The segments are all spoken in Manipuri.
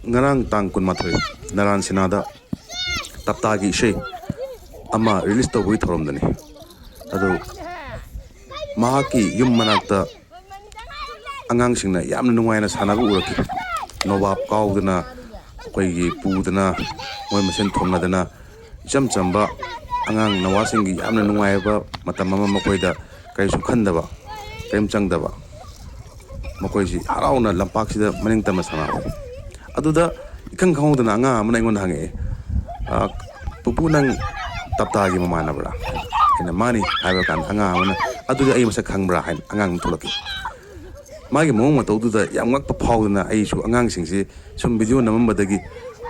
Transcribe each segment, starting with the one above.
ngarang tang kun mathoi naran sinada tapta gi she ama release to bui thorom dani adu mahaki yum manakta angang singna yamna nungaina sanaga uraki nobab kaudana koi gi pudana moi masen thomnadana jam chamba angang nawasingi yamna nungaiba matam ama makoida kai su khandaba kaim changdaba makoi si harauna lampak sida maning tama sana aduda ikang khawdana anga amana ingon hange pupu nang taptagi mamana bra ina mani haiba kan anga amana aduda ai masa khangbra hain angang thulaki magi mong mataududa yam ngak pa phawdana ai su angang singsi sum video namambadagi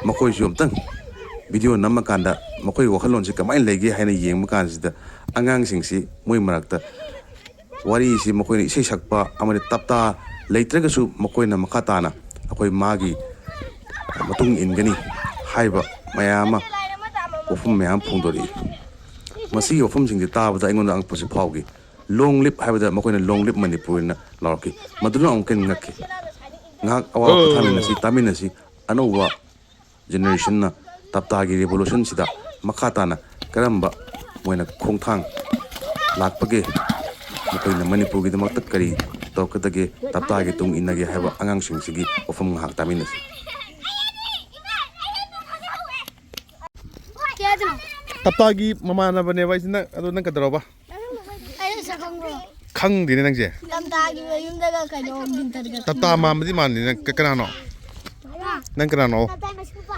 makoi su amtang video namakanda makoi wakhalon si kamai lege haina yengma kansida angang singsi moi marakta wari si makoi ni sei sakpa amani tapta leitragasu makoi na makatana akoi magi matung ingani haiba mayama ofum mayam phungdori masi ofum sing tabada aingon ang posi phawgi long lip haibada makoi na long lip manipur na lorki maduna ongken ngakki ngak awa pathamina si tamina si anowa generation na taptagi revolution sida makatana karamba moina khongthang lakpage makoi na manipur gi damak kari tokadage taptagi tung inage haiba angang sing sigi ofum ngak tamina si taptagi mamana bane ba isina adu nang kadaro ba Ay sa kangro. khang dine nang je Taptagi yung daga kayo bintarga. tapta mamadi man ni nang kanano nang kanano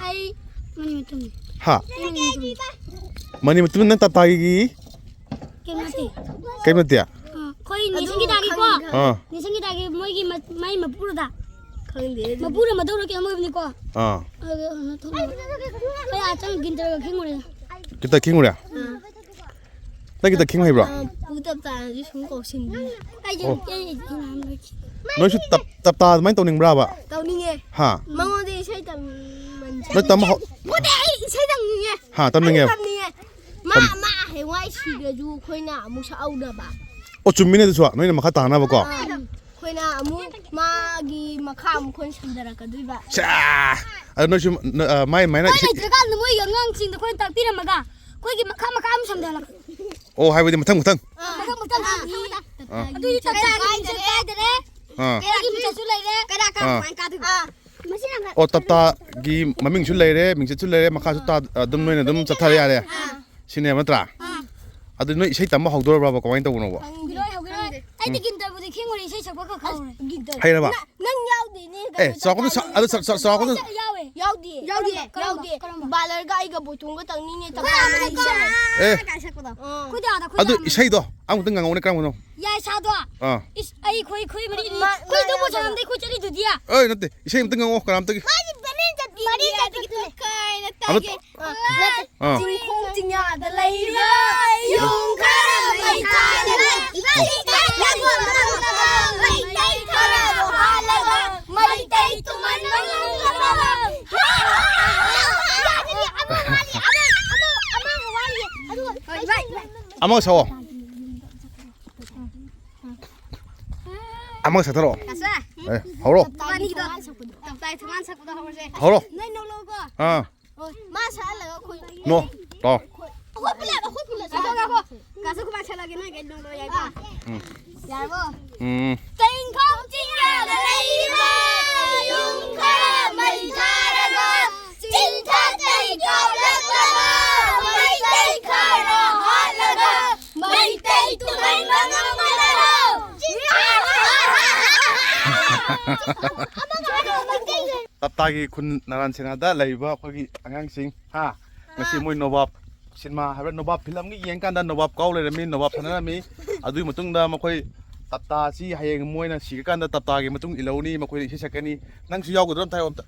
Ay manimutum. ha mani mutum nang taptagi gi Kemati. kay matia Koi nisingi dagi ko. Nisingi dagi moigi mai mapurda. Mapura maduro ke mo ni ko. Ay atang gintarga khingure. kita king udah lagi kita king hebra Tapta ji sung ko sin. Ay jeng no shoot tapta main tawning bra ba tao ni nge. ha Mangode sai tam man. no tam ho Mode sai tam ni nge. ha tam nge Ma he wai si de ju khoi na mu sa au da ba. o chumine du swa no ina makha ta na ba ko Khoi na mu ma gi makha mu khon sandara ka dui ba. cha no shoot mai mai na Koi na jaga na mo yang sing da khoi ta pira maga. Koi gi makha makha am sandara. o hai ba di matang matang Makha makha adu ni ta ta ni se ka de re. Kera gi mu su lai re. Kera ka mai ka du. Masina o tapta gi maming chu leire ming chu leire makha chu ta dum noi na dum chathare ya re sine matra adu noi sei tam hawdor bra ba kawain tawno ba Ay di gintar bu di khingori sai sakwa ka khawre. hay na ba Nang yaw di ni. sa ko adu sa ko Yawe. Yaw di. Balar ga ai ga botung ga tang ni ni ta ka ni sa. Ka sakwa da. Ku da da ku. adu sei do ang tang ngone kram no Ya sa do. Is ai khoi mari ni. Ku du bo sam dei ku chali du dia. ơi nó sei tang ngo kram tagi Mari benin ja di. Mari ja di kai na ta ge. Jing khong jing ya da lai ra. Yung ka mai ta na. Mai ta na go na mai tai khara ro halaga. Mai tai tuman mangaga. amang sawo amang sa taro Kasa. hawro Tani do. Tai thaman sak da hawre. hawro Nai no logo. Ma sa la khoi. no to Khoi pula. Ga ko. Kasa ku ba chala ge na ge no lo yai ba. Yai bo. Tình không chỉ là lấy ba yung khara mai thara ga chính thật đầy cao lắc ga mai tay khara hala ga mai tay tụi mình mang ngang mai la taptagi kun naran senada laiba khogi angang sing ha ngasi moi nobab sinma habra nobab film ngi yeng kan da nobab kaw le mi nobab thana mi adui mutung da makhoi tapta si hayeng moi na si kan da tapta gi mutung iloni makhoi si sakani nang su yaw godrom thai om ta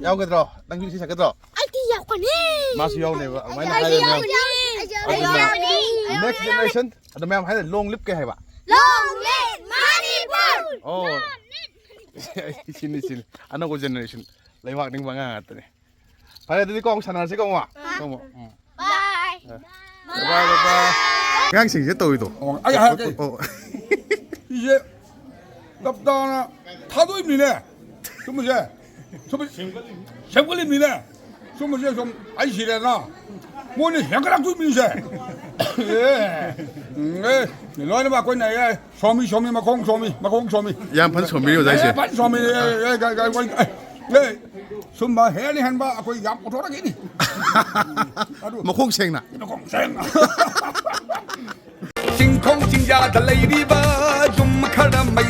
yaw godro nang si sakadro ai ti yaw ko ni ma su yaw ne ba mai na hai next generation ada mem hai long lip ke hai ba long live Manipur oh sini ano ko generation laiwak ning banga atne pare didi ko sanar se ko ma ko mo bye bye ngang sing se tôi to ai ai 이제 답답하나 타도 입니네 그러면 이제 什么什么里面的？什么这种爱起来呢？我呢香港最明显。你来了吧？过来呀，小米嘛空小米。 양반 소미요 자이세. 반小米什么黑的很吧？可以养不着的给你。 뭐 홍생나. 你们讲声。星空惊讶的雷利吧，用卡拉美